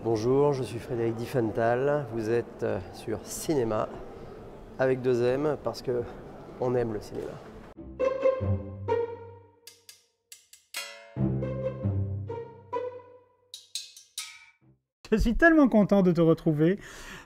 Bonjour, je suis Frédéric Diffenthal, vous êtes sur Cinéma avec 2M parce que on aime le cinéma. Je suis tellement content de te retrouver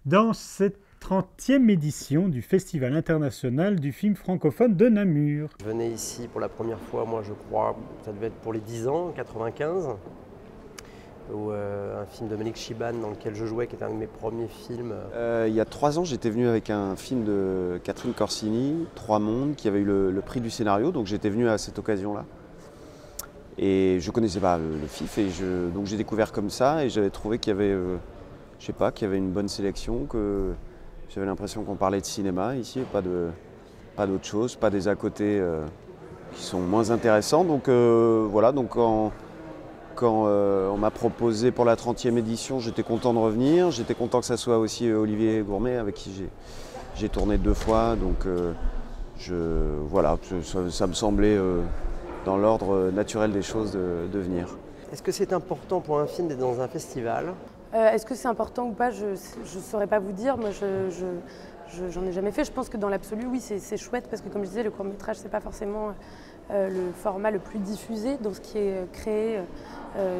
dans cette 30e édition du Festival international du film francophone de Namur. Je venais ici pour la première fois, moi je crois, ça devait être pour les 10 ans, 95. Où, un film de Monique Chiban dans lequel je jouais, qui était un de mes premiers films. Il y a 3 ans, j'étais venu avec un film de Catherine Corsini, Trois mondes, qui avait eu le prix du scénario, donc j'étais venu à cette occasion-là. Et je ne connaissais pas le FIF, et donc j'ai découvert comme ça, et j'avais trouvé qu'il y avait, je sais pas, qu'il y avait une bonne sélection, que j'avais l'impression qu'on parlait de cinéma ici, et pas d'autre chose, pas des à côté qui sont moins intéressants. Donc voilà, donc quand on m'a proposé pour la 30e édition, j'étais content de revenir. J'étais content que ça soit aussi Olivier Gourmet, avec qui j'ai tourné 2 fois. Donc voilà, ça me semblait dans l'ordre naturel des choses de venir. Est-ce que c'est important pour un film d'être dans un festival ? Est-ce que c'est important ou pas, je ne saurais pas vous dire. Moi, j'en ai jamais fait. Je pense que dans l'absolu, oui, c'est chouette parce que, comme je disais, le court-métrage, c'est pas forcément le format le plus diffusé dans ce qui est créé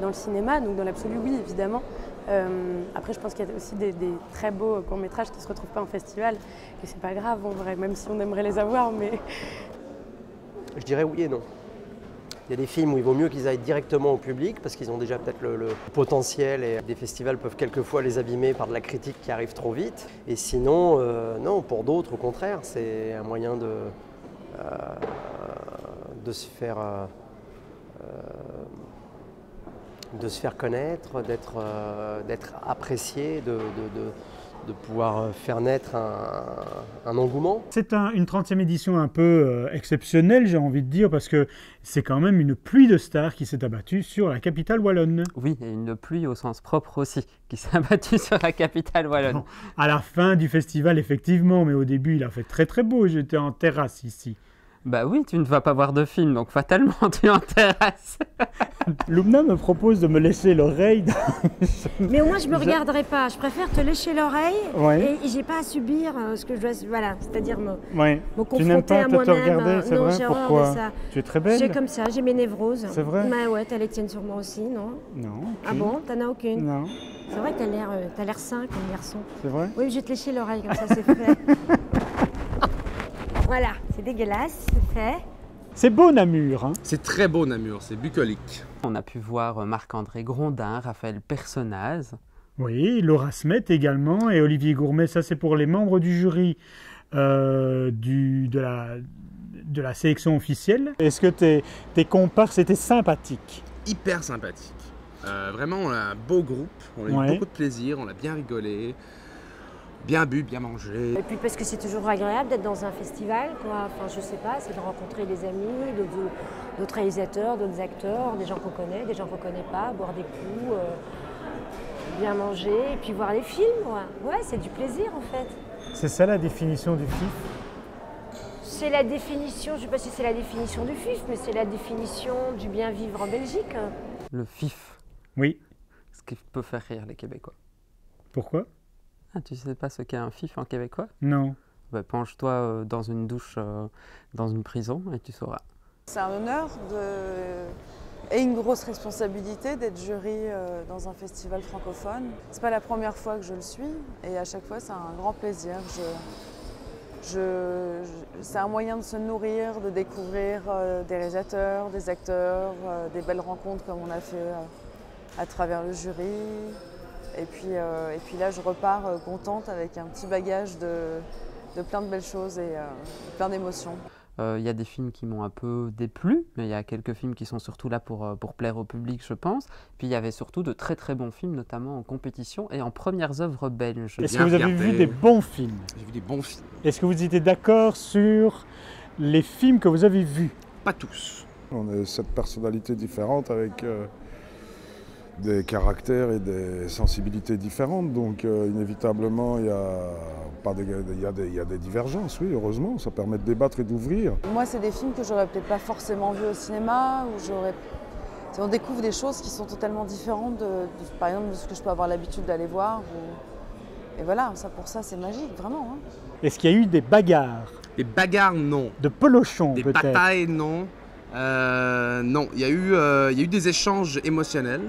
dans le cinéma. Donc, dans l'absolu, oui, évidemment. Après, je pense qu'il y a aussi des très beaux courts-métrages qui ne se retrouvent pas en festival. Et c'est pas grave, en vrai, même si on aimerait les avoir. Mais Je dirais oui et non. Il y a des films où il vaut mieux qu'ils aillent directement au public parce qu'ils ont déjà peut-être le potentiel, et des festivals peuvent quelquefois les abîmer par de la critique qui arrive trop vite. Et sinon, non, pour d'autres, au contraire, c'est un moyen de se faire connaître, d'être apprécié, de pouvoir faire naître un engouement. C'est une 30e édition un peu exceptionnelle, j'ai envie de dire, parce que c'est quand même une pluie de stars qui s'est abattue sur la capitale wallonne. Oui, et une pluie au sens propre aussi, qui s'est abattue sur la capitale wallonne. Non, à la fin du festival, effectivement, mais au début, il a fait très très beau. J'étais en terrasse ici. Bah oui, tu ne vas pas voir de film, donc fatalement tu es en terrasse. Lumna me propose de me lécher l'oreille. Mais au moins je me regarderai pas. Je préfère te lécher l'oreille Ouais. et j'ai pas à subir ce que je dois, voilà, c'est-à-dire me Tu n'aimes confronter pas à te moi-même. regarder, c'est Non, vrai? j'ai horreur Pourquoi? de ça. Tu es très belle. J'ai comme ça, j'ai mes névroses. C'est vrai? Bah ouais, t'as les tiennes sur moi aussi, non? Non. Ah bon? T'en as aucune? Non, C'est vrai que t'as l'air sain comme garçon. c'est vrai? Oui, je vais te lécher l'oreille comme ça, c'est fait. Voilà, c'est dégueulasse, c'est fait. C'est beau Namur, hein? C'est très beau Namur, c'est bucolique. On a pu voir Marc-André Grondin, Raphaël Personnaz. Oui, Laura Smet également, et Olivier Gourmet. Ça, c'est pour les membres du jury de la sélection officielle. Est-ce que tes comparses étaient sympathiques? Hyper sympathique. Vraiment, on a un beau groupe, on a eu beaucoup de plaisir, on a bien rigolé, bien bu, bien mangé. Et puis parce que c'est toujours agréable d'être dans un festival, quoi. Enfin, je sais pas, c'est de rencontrer des amis, d'autres réalisateurs, d'autres acteurs, des gens qu'on connaît, des gens qu'on connaît pas, boire des coups, bien manger, et puis voir des films, quoi. Ouais, c'est du plaisir en fait. C'est ça la définition du FIF? C'est la définition, je sais pas si c'est la définition du FIF, mais c'est la définition du bien vivre en Belgique. Le FIF, Oui. ce qui peut faire rire les Québécois. Pourquoi? Ah, tu sais pas ce qu'est un FIF en québécois? Non. Bah, penche-toi dans une douche dans une prison et tu sauras. C'est un honneur et une grosse responsabilité d'être jury dans un festival francophone. C'est pas la première fois que je le suis et à chaque fois c'est un grand plaisir. C'est un moyen de se nourrir, de découvrir des réalisateurs, des acteurs, des belles rencontres comme on a fait à travers le jury. Et puis là, je repars contente avec un petit bagage de plein de belles choses et plein d'émotions. Il y a des films qui m'ont un peu déplu, mais il y a quelques films qui sont surtout là pour plaire au public, je pense. Puis il y avait surtout de très très bons films, notamment en compétition et en premières œuvres belges. Est-ce que vous avez vu des bons films? J'ai vu des bons films. Est-ce que vous étiez d'accord sur les films que vous avez vus? Pas tous. On est 7 personnalités différentes avec des caractères et des sensibilités différentes, donc inévitablement il y a des divergences, oui, heureusement, ça permet de débattre et d'ouvrir. Moi, c'est des films que j'aurais peut-être pas forcément vus au cinéma, ou On découvre des choses qui sont totalement différentes, par exemple, de ce que je peux avoir l'habitude d'aller voir. Et voilà, pour ça, c'est magique, vraiment. Hein. Est-ce qu'il y a eu des bagarres? Des bagarres, non. De pelochons, Des peut-être? batailles, non. Non, il y a eu des échanges émotionnels.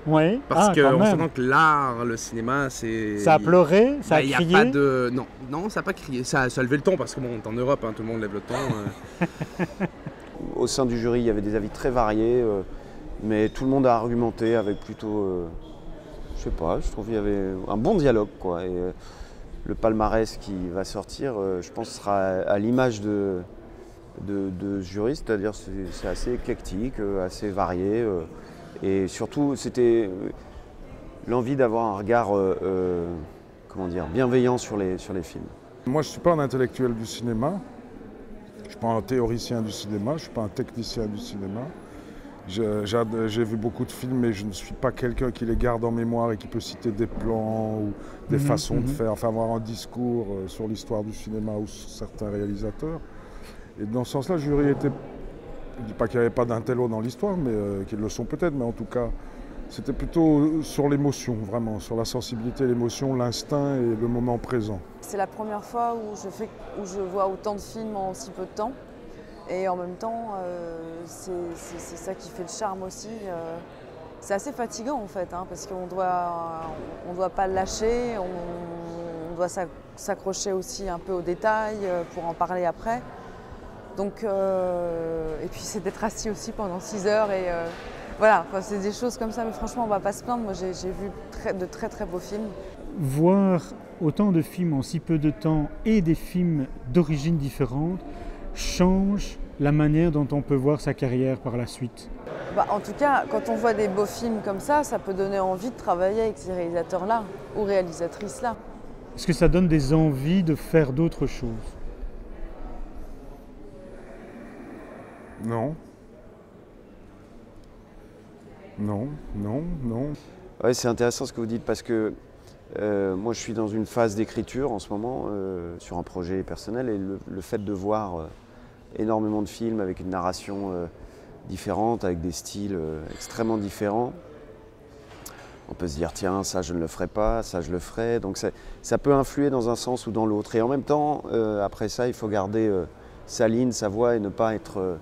Oui, parce qu'on même. s'entend que l'art, le cinéma, c'est... Ça a pleuré, ça a crié. Il n'y a pas de... Non, ça n'a pas crié. Ça a levé le ton, parce que bon, on est en Europe, hein, tout le monde lève le ton. Au sein du jury, il y avait des avis très variés, mais tout le monde a argumenté avec plutôt... je sais pas, je trouve qu'il y avait un bon dialogue, quoi. Et le palmarès qui va sortir, je pense, sera à l'image de jury, c'est-à-dire c'est assez éclectique, assez varié. Et surtout, c'était l'envie d'avoir un regard comment dire, bienveillant sur les films. Moi, je ne suis pas un intellectuel du cinéma, je ne suis pas un théoricien du cinéma, je ne suis pas un technicien du cinéma. J'ai vu beaucoup de films, mais je ne suis pas quelqu'un qui les garde en mémoire et qui peut citer des plans ou des façons de faire, enfin avoir un discours sur l'histoire du cinéma ou sur certains réalisateurs. Et dans ce sens-là, le jury était... Je ne dis pas qu'il n'y avait pas d'intello dans l'histoire, mais qu'ils le sont peut-être, mais en tout cas, c'était plutôt sur l'émotion, vraiment, sur la sensibilité, l'émotion, l'instinct et le moment présent. C'est la première fois où je vois autant de films en si peu de temps. Et en même temps, c'est ça qui fait le charme aussi. C'est assez fatigant en fait, hein, parce qu'on doit pas le lâcher, on doit s'accrocher aussi un peu aux détails pour en parler après. Donc, et puis c'est d'être assis aussi pendant 6 heures et voilà, c'est des choses comme ça, mais franchement on va pas se plaindre. Moi j'ai vu de très très beaux films. Voir autant de films en si peu de temps et des films d'origines différentes change la manière dont on peut voir sa carrière par la suite. En tout cas, quand on voit des beaux films comme ça peut donner envie de travailler avec ces réalisateurs-là ou réalisatrices-là. Est-ce que ça donne des envies de faire d'autres choses? Non. Non. Ouais, c'est intéressant ce que vous dites parce que moi je suis dans une phase d'écriture en ce moment sur un projet personnel et le fait de voir énormément de films avec une narration différente, avec des styles extrêmement différents, on peut se dire tiens ça je ne le ferai pas, ça je le ferai, donc ça peut influer dans un sens ou dans l'autre. Et en même temps, après ça, il faut garder sa ligne, sa voix et ne pas être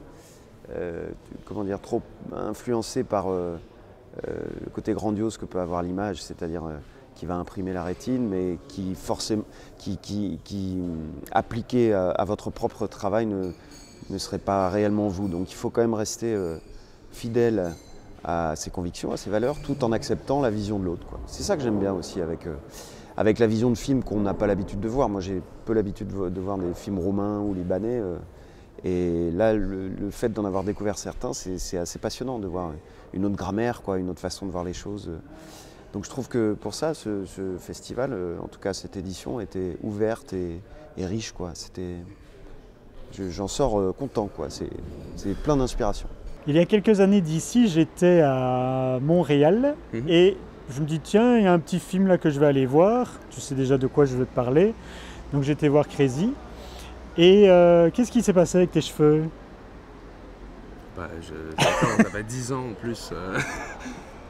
comment dire, trop influencé par le côté grandiose que peut avoir l'image, c'est-à-dire qui va imprimer la rétine, mais qui forcément, qui appliqué à votre propre travail ne serait pas réellement vous. Donc il faut quand même rester fidèle à ses convictions, à ses valeurs, tout en acceptant la vision de l'autre. C'est ça que j'aime bien aussi avec la vision de films qu'on n'a pas l'habitude de voir. Moi j'ai peu l'habitude de voir des films roumains ou libanais. Et là, le fait d'en avoir découvert certains, c'est assez passionnant de voir une autre grammaire, une autre façon de voir les choses. Donc je trouve que pour ça, ce festival, en tout cas cette édition, était ouverte et riche. J'en sors content, c'est plein d'inspiration. Il y a quelques années d'ici, j'étais à Montréal et je me dis tiens, il y a un petit film là que je vais aller voir. Tu sais déjà de quoi je veux te parler. Donc j'étais voir Crazy. Et qu'est-ce qui s'est passé avec tes cheveux? Ça fait 10 ans en plus.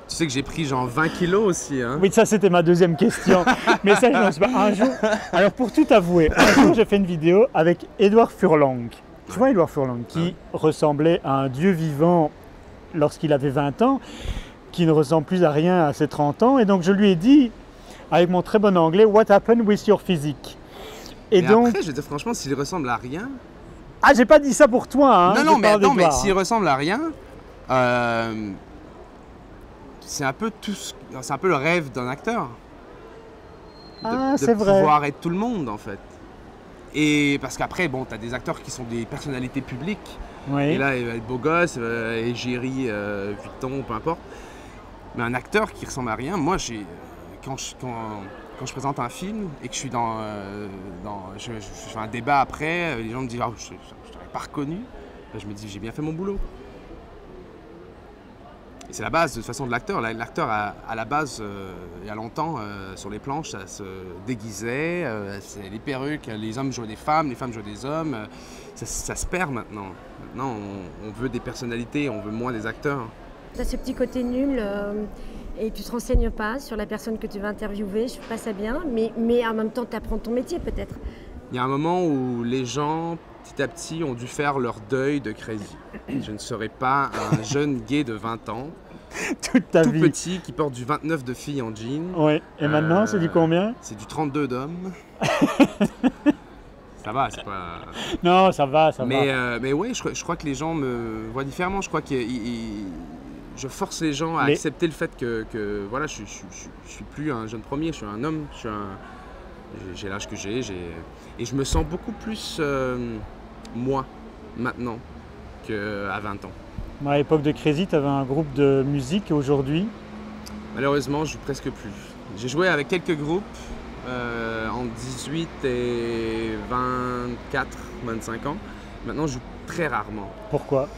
Tu sais que j'ai pris genre 20 kilos aussi. Hein. Oui, ça c'était ma deuxième question. Mais ça, je n'en sais pas. Un jour, alors pour tout avouer, un jour j'ai fait une vidéo avec Édouard Furlong. Tu vois Édouard Furlong, qui ressemblait à un dieu vivant lorsqu'il avait 20 ans, qui ne ressemble plus à rien à ses 30 ans. Et donc je lui ai dit, avec mon très bon anglais, What happened with your physique? Et donc, après, je veux dire, franchement, s'il ressemble à rien... Ah, j'ai pas dit ça pour toi, hein. Non, mais s'il ressemble à rien, c'est un peu le rêve d'un acteur. De pouvoir être tout le monde, en fait. Et parce qu'après, bon, t'as des acteurs qui sont des personnalités publiques. Oui. Et là, il va être beau gosse, égérie, Vuitton, peu importe. Mais un acteur qui ressemble à rien, moi, quand je présente un film et que je suis je fais un débat après, les gens me disent « je t'aurais pas reconnu », je me dis « j'ai bien fait mon boulot ». Et c'est la base de toute façon de l'acteur. L'acteur, à la base, il y a longtemps, sur les planches, ça se déguisait, c'est les perruques, les hommes jouaient des femmes, les femmes jouaient des hommes. Ça se perd maintenant. Maintenant, on veut des personnalités, on veut moins des acteurs. Tu as ce petit côté nul et tu ne te renseignes pas sur la personne que tu vas interviewer. Je trouve pas ça bien, mais en même temps, tu apprends ton métier peut-être. Il y a un moment où les gens, petit à petit, ont dû faire leur deuil de Crazy. Je ne serai pas un jeune gay de 20 ans, Toute ta tout vie. petit, qui porte du 29 de filles en jean. Ouais. Et maintenant, c'est du combien? C'est du 32 d'hommes. Ça va, c'est pas... Non, ça va, ça va. Mais ouais, je crois que les gens me voient différemment. Je crois que je force les gens à accepter le fait que voilà, je suis plus un jeune premier, je suis un homme, j'ai l'âge que j'ai, et je me sens beaucoup plus moi maintenant qu'à 20 ans. À l'époque de Crazy, tu avais un groupe de musique, et aujourd'hui? Malheureusement, je joue presque plus. J'ai joué avec quelques groupes en 18 et 24, 25 ans. Maintenant, je joue très rarement. Pourquoi?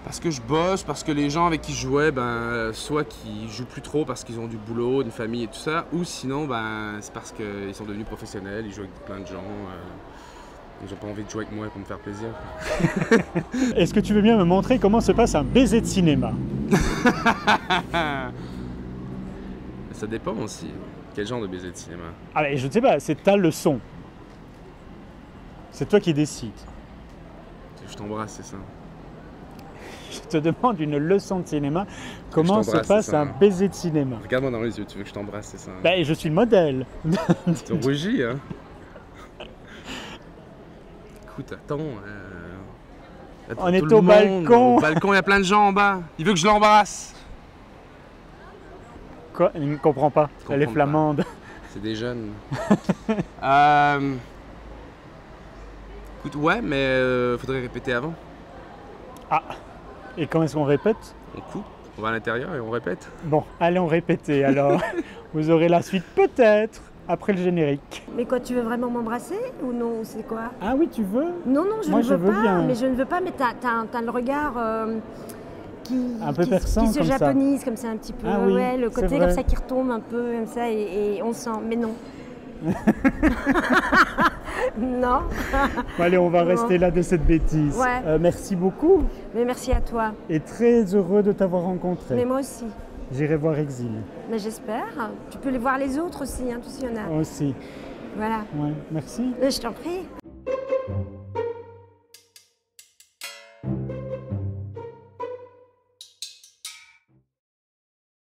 Parce que je bosse, parce que les gens avec qui je jouais, soit qu'ils jouent plus trop parce qu'ils ont du boulot, une famille et tout ça, ou sinon c'est parce qu'ils sont devenus professionnels, ils jouent avec plein de gens. Ils n'ont pas envie de jouer avec moi pour me faire plaisir. Est-ce que tu veux bien me montrer comment se passe un baiser de cinéma? Ça dépend aussi. Quel genre de baiser de cinéma? Ah mais je ne sais pas, c'est ta leçon. C'est toi qui décides. Je t'embrasse, c'est ça. Je te demande une leçon de cinéma. Comment se passe un baiser de cinéma? Regarde-moi dans les yeux, tu veux que je t'embrasse, c'est ça? Je suis le modèle. Tu rougis, hein? Écoute, attends. On est au balcon. Au balcon, il y a plein de gens en bas. Il veut que je l'embrasse. Quoi? Il ne comprend pas. Elle est flamande. C'est des jeunes. Écoute, ouais, mais faudrait répéter avant. Ah. Et quand est-ce qu'on répète? On coupe, on va à l'intérieur et on répète. Bon, allons répéter alors. Vous aurez la suite peut-être après le générique. Mais quoi, tu veux vraiment m'embrasser ou non? C'est quoi? Ah oui, tu veux? Non, je Moi, ne veux pas. bien. Mais je ne veux pas, mais t'as le regard qui perçant se comme ça. japonise comme ça un petit peu. Ah oui, ouais, le c'est côté vrai. comme ça qui retombe un peu comme ça et on sent. Mais non. Non. Allez, on va Non. rester là de cette bêtise. Ouais. Merci beaucoup. Mais merci à toi. Et très heureux de t'avoir rencontré. Mais moi aussi. J'irai voir Exil. Mais j'espère. Tu peux les voir les autres aussi, hein, tu sais, il y en a. Aussi. Voilà. Ouais, merci. Je t'en prie.